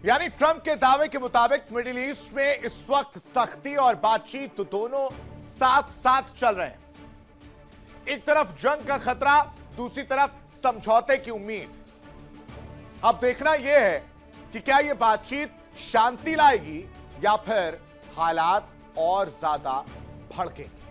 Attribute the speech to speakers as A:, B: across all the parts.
A: यानी ट्रंप के दावे के मुताबिक मिडिल ईस्ट में इस वक्त सख्ती और बातचीत तो दोनों साथ साथ चल रहे हैं। एक तरफ जंग का खतरा, दूसरी तरफ समझौते की उम्मीद। अब देखना यह है कि क्या यह बातचीत शांति लाएगी या फिर हालात और ज्यादा भड़केंगे।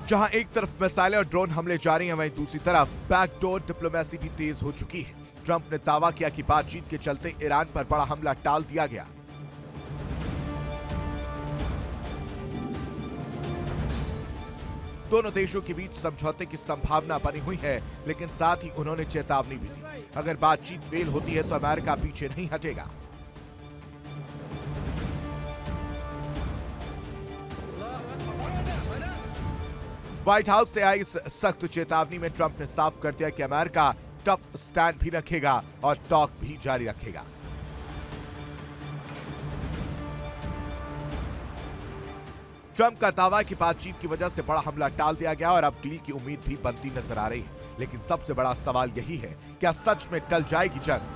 A: जहां एक तरफ मिसाइलें और ड्रोन हमले जारी हैं, वहीं दूसरी तरफ बैकडोर डिप्लोमेसी भी तेज हो चुकी है। ट्रंप ने दावा किया कि बातचीत के चलते ईरान पर बड़ा हमला टाल दिया गया। दोनों देशों के बीच समझौते की संभावना बनी हुई है, लेकिन साथ ही उन्होंने चेतावनी भी दी, अगर बातचीत फेल होती है तो अमेरिका पीछे नहीं हटेगा। व्हाइट हाउस से आई इस सख्त चेतावनी में ट्रंप ने साफ कर दिया कि अमेरिका टफ स्टैंड भी रखेगा और टॉक भी जारी रखेगा। ट्रंप का दावा कि बातचीत की वजह से बड़ा हमला टाल दिया गया और अब डील की उम्मीद भी बनती नजर आ रही है, लेकिन सबसे बड़ा सवाल यही है, क्या सच में टल जाएगी जंग?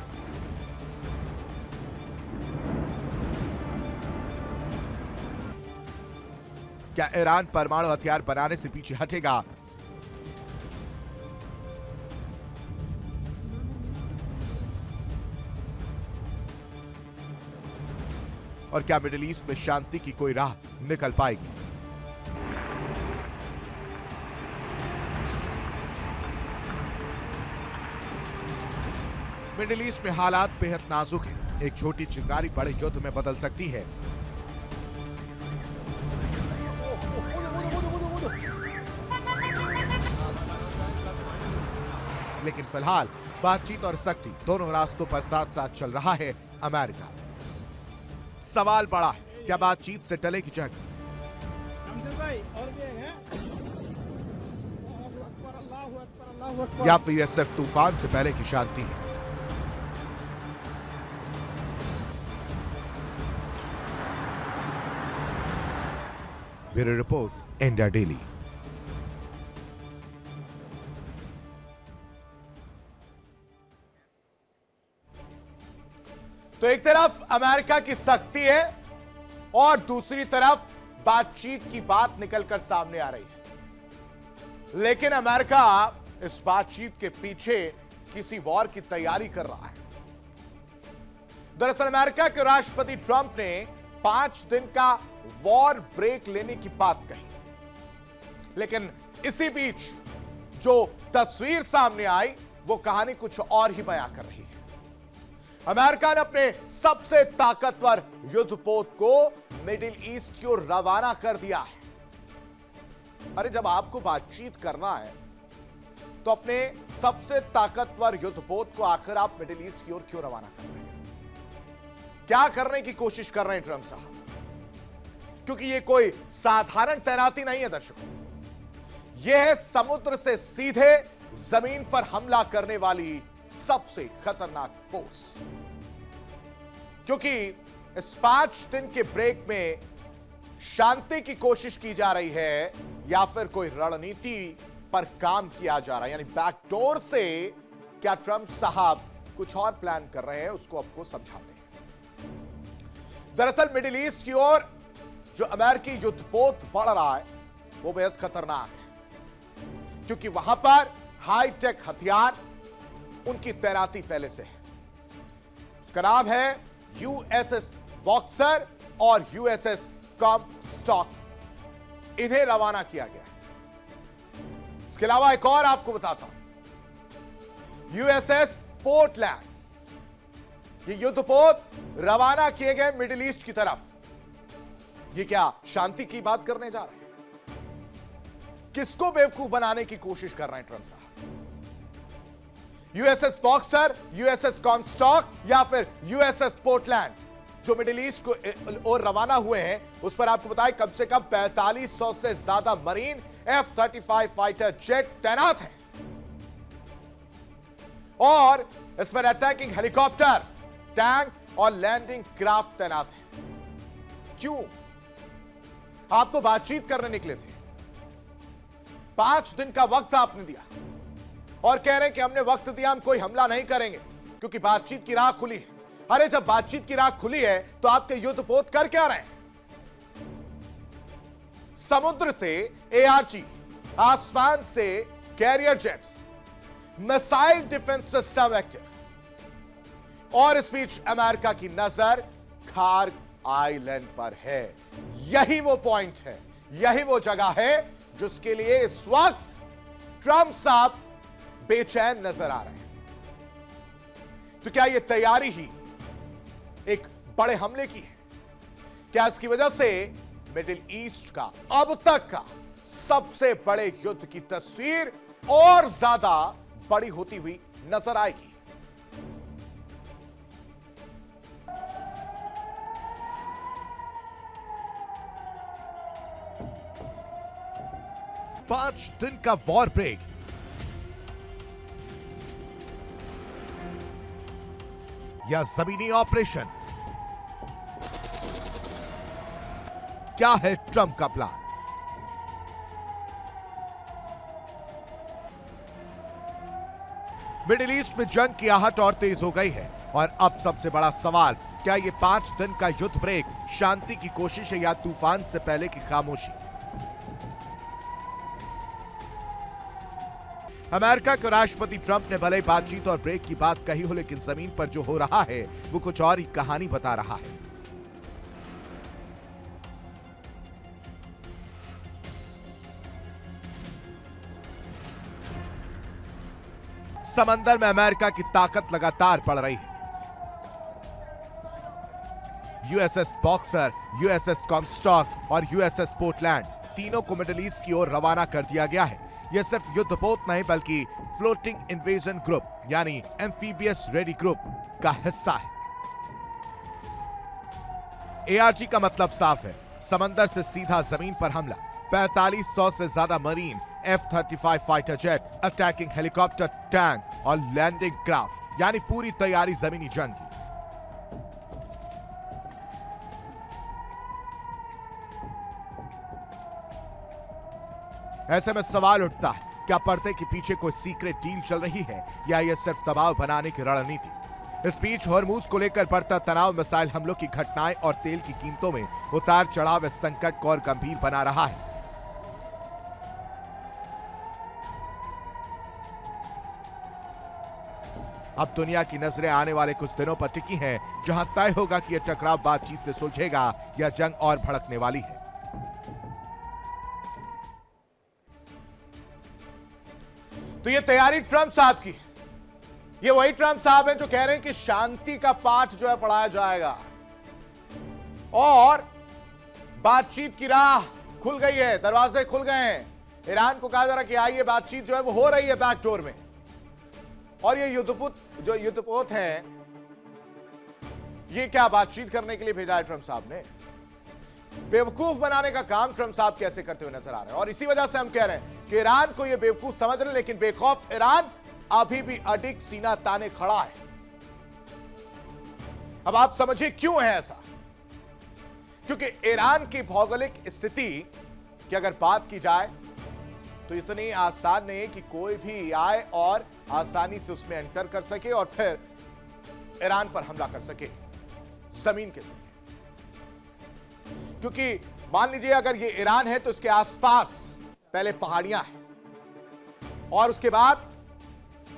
A: क्या ईरान परमाणु हथियार बनाने से पीछे हटेगा? और क्या मिडिल ईस्ट में शांति की कोई राह निकल पाएगी? मिडिल ईस्ट में हालात बेहद नाजुक हैं। एक छोटी चिंगारी बड़े युद्ध में बदल सकती है। लेकिन फिलहाल बातचीत और सख्ती दोनों रास्तों पर साथ साथ चल रहा है अमेरिका। सवाल बड़ा है, क्या बातचीत से टलेगी जंग? या फिर यह सिर्फ तूफान से पहले की शांति है? Bureau report, India daily. तो एक तरफ अमेरिका की सख्ती है और दूसरी तरफ बातचीत की बात निकलकर सामने आ रही है, लेकिन अमेरिका इस बातचीत के पीछे किसी वॉर की तैयारी कर रहा है। दरअसल अमेरिका के राष्ट्रपति ट्रंप ने 5 दिन का वॉर ब्रेक लेने की बात कही, लेकिन इसी बीच जो तस्वीर सामने आई वो कहानी कुछ और ही बयां कर रही है। अमेरिका ने अपने सबसे ताकतवर युद्धपोत को मिडिल ईस्ट की ओर रवाना कर दिया है। अरे जब आपको बातचीत करना है तो अपने सबसे ताकतवर युद्धपोत को आखिर आप मिडिल ईस्ट की ओर क्यों रवाना कर रहे हैं? क्या करने की कोशिश कर रहे हैं ट्रंप साहब? क्योंकि यह कोई साधारण तैनाती नहीं है दर्शकों, यह है समुद्र से सीधे जमीन पर हमला करने वाली सबसे खतरनाक फोर्स। क्योंकि इस 5 दिन के ब्रेक में शांति की कोशिश की जा रही है या फिर कोई रणनीति पर काम किया जा रहा है, यानी बैकडोर से क्या ट्रंप साहब कुछ और प्लान कर रहे हैं, उसको आपको समझाते हैं। दरअसल मिडिल ईस्ट की ओर जो अमेरिकी युद्धपोत बढ़ रहा है वो बेहद खतरनाक है, क्योंकि वहां पर हाईटेक हथियार उनकी तैनाती पहले से है। उसका नाम है यूएसएस बॉक्सर और यूएसएस कॉमस्टॉक। इन्हें रवाना किया गया। इसके अलावा एक और आपको बताता हूं, यूएसएस पोर्टलैंड। ये युद्धपोत रवाना किए गए मिडिल ईस्ट की तरफ। ये क्या शांति की बात करने जा रहे हैं? किसको बेवकूफ बनाने की कोशिश कर रहे हैं ट्रंप साहब? यूएसएस बॉक्सर, यूएसएस कॉमस्टॉक या फिर यूएसएस पोर्टलैंड जो मिडिल ईस्ट को और रवाना हुए हैं, उस पर आपको बताएं कम से कम 4500 से ज्यादा मरीन F-35 फाइटर जेट तैनात हैं और इसमें अटैकिंग हेलीकॉप्टर, टैंक और लैंडिंग क्राफ्ट तैनात हैं। क्यों? आप तो बातचीत करने निकले थे, 5 दिन का वक्त आपने दिया और कह रहे हैं कि हमने वक्त दिया, हम कोई हमला नहीं करेंगे क्योंकि बातचीत की राह खुली है। अरे जब बातचीत की राह खुली है तो आपके युद्धपोत कर क्या रहे हैं? समुद्र से एआरजी, आसमान से carrier jets, missile defence system active, और इस बीच अमेरिका की नजर खार्ग आइलैंड पर है। यही वो पॉइंट है, यही वो जगह है जिसके लिए इस वक्त ट्रंप साहब बेचैन नजर आ रहे हैं। तो क्या यह तैयारी ही एक बड़े हमले की है? क्या इसकी वजह से मिडिल ईस्ट का अब तक का सबसे बड़े युद्ध की तस्वीर और ज्यादा बड़ी होती हुई नजर आएगी? पांच दिन का वॉर ब्रेक, या जमीनी ऑपरेशन? क्या है ट्रंप का प्लान? मिडिल ईस्ट में जंग की आहट और तेज हो गई है और अब सबसे बड़ा सवाल, क्या यह 5 दिन का युद्ध ब्रेक शांति की कोशिश है या तूफान से पहले की खामोशी? अमेरिका के राष्ट्रपति ट्रंप ने भले बातचीत और ब्रेक की बात कही हो, लेकिन जमीन पर जो हो रहा है वो कुछ और ही कहानी बता रहा है। समंदर में अमेरिका की ताकत लगातार बढ़ रही है। यूएसएस बॉक्सर, यूएसएस कॉमस्टॉक और यूएसएस पोर्टलैंड तीनों को मिडिल ईस्ट की ओर रवाना कर दिया गया है। यह सिर्फ युद्धपोत नहीं बल्कि फ्लोटिंग इन्वेजन ग्रुप यानी एम्फीबियस रेडी ग्रुप का हिस्सा है। एआरजी का मतलब साफ है, समंदर से सीधा जमीन पर हमला। 4500 से ज्यादा marine, F-35 fighter jet, attacking helicopter, tank और लैंडिंग क्राफ्ट, यानी पूरी तैयारी जमीनी जंग की। ऐसे में सवाल उठता है, क्या पर्दे के पीछे कोई सीक्रेट डील चल रही है या यह सिर्फ दबाव बनाने की रणनीति? इस बीच हॉर्मूज को लेकर बढ़ता तनाव, मिसाइल हमलों की घटनाएं और तेल की कीमतों में उतार चढ़ाव इस संकट को और गंभीर बना रहा है। अब दुनिया की नजरें आने वाले कुछ दिनों पर टिकी हैं, जहां तय होगा कि यह टकराव बातचीत से सुलझेगा या जंग और भड़कने वाली है। तो ये तैयारी ट्रंप साहब की, ये वही ट्रंप साहब हैं जो कह रहे हैं कि शांति का पाठ जो है पढ़ाया जाएगा और बातचीत की राह खुल गई है, दरवाजे खुल गए हैं। ईरान को कहा जा रहा है कि आइए बातचीत जो है वो हो रही है बैकडोर में। और ये युद्धपोत हैं, ये क्या बातचीत करने के लिए भेजा है ट्रंप साहब ने? बेवकूफ बनाने का काम ट्रंप साहब कैसे करते हुए नजर आ रहे हैं। और इसी वजह से हम कह रहे हैं कि ईरान को ये बेवकूफ समझ रहे हैं, लेकिन बेखौफ ईरान अभी भी अडिग सीना ताने खड़ा है। अब आप समझिए क्यों है ऐसा। क्योंकि ईरान की भौगोलिक स्थिति की अगर बात की जाए तो इतनी आसान नहीं है कि कोई भी आए और आसानी से उसमें एंटर कर सके और फिर ईरान पर हमला कर सके जमीन के जरिए। क्योंकि मान लीजिए अगर ये ईरान है तो इसके आसपास पहले पहाड़ियां हैं और उसके बाद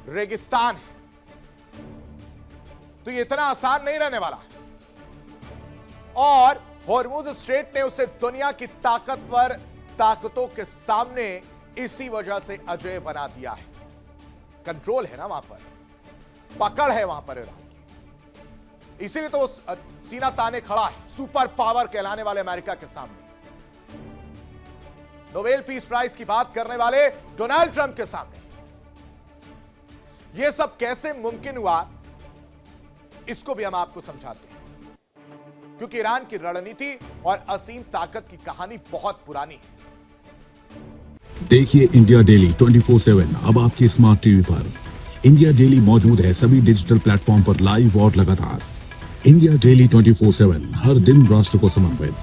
A: रेगिस्तान है, तो ये इतना आसान नहीं रहने वाला। और हॉर्मुज स्ट्रेट ने उसे दुनिया की ताकतवर ताकतों के सामने इसी वजह से अजय बना दिया है। कंट्रोल है ना वहां पर, पकड़ है वहां पर ईरान की, इसीलिए तो सीना ताने खड़ा है सुपर पावर कहलाने वाले अमेरिका के सामने, नोबेल पीस प्राइज की बात करने वाले डोनाल्ड ट्रंप के सामने। यह सब कैसे मुमकिन हुआ इसको भी हम आपको समझाते हैं, क्योंकि ईरान की रणनीति और असीम ताकत की कहानी बहुत पुरानी है।
B: देखिए इंडिया डेली 24/7 अब आपकी स्मार्ट टीवी पर। इंडिया डेली मौजूद है सभी डिजिटल प्लेटफॉर्म पर लाइव और लगातार। इंडिया डेली 24/7, हर दिन राष्ट्र को समर्पित।